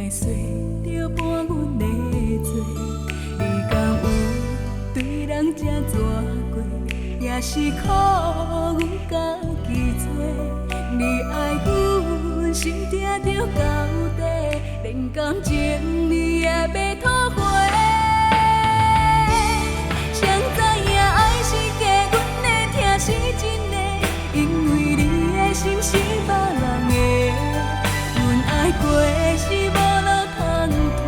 解说着伴阮的做，你敢有对人这怎过？也是苦阮家己做。你爱阮心痛着到底，连感情你也要讨回。谁知影爱是假，阮的疼是真的，因为你的心是别人的。阮爱过是无路通退，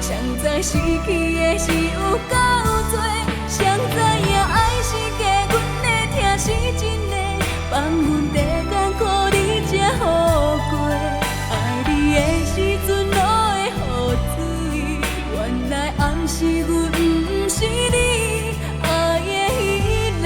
谁知失去的是有够多。谁知影爱是假，阮的疼是真的，放阮地艰苦你才好过。爱你的时阵落的雨水，原来暗示阮不是你爱的迄个。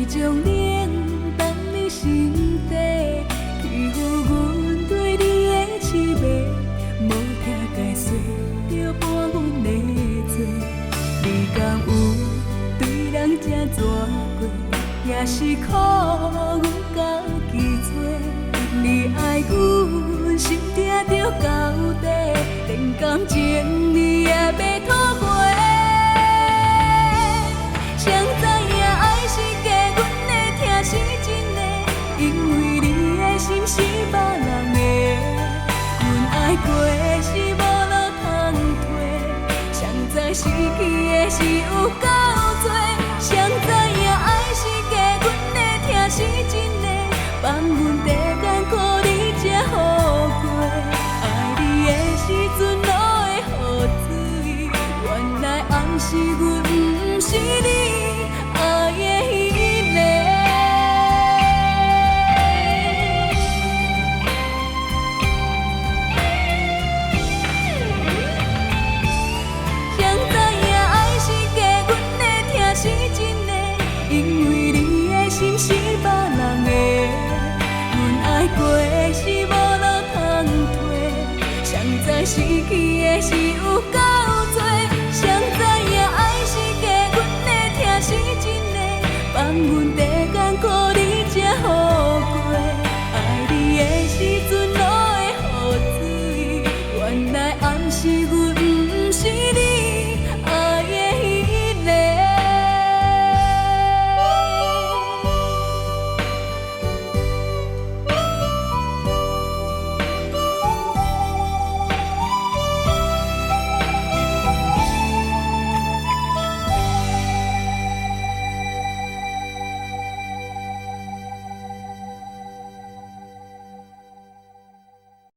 将冷冻你心底，欺负阮对你的痴迷，无听解说着伴阮的做。你敢有对人这怎过？也是苦阮家己做。你爱阮心痛着到底，连感情你也要讨回。谁知影爱是假，阮的疼是真的，因为你的心是别人的。阮爱过是无路通退，谁知失去的是有够多。谁知影爱是假，阮的疼是真的，放阮地艰苦你才好过。爱你的时阵落的雨水，原来暗示阮不是你爱的迄个。谁知影爱是假，阮的疼是真的，因为你的心是别人的。阮爱过是无路通退，谁知失去的是有够多。谁知影爱是假，阮的疼是真的，放阮地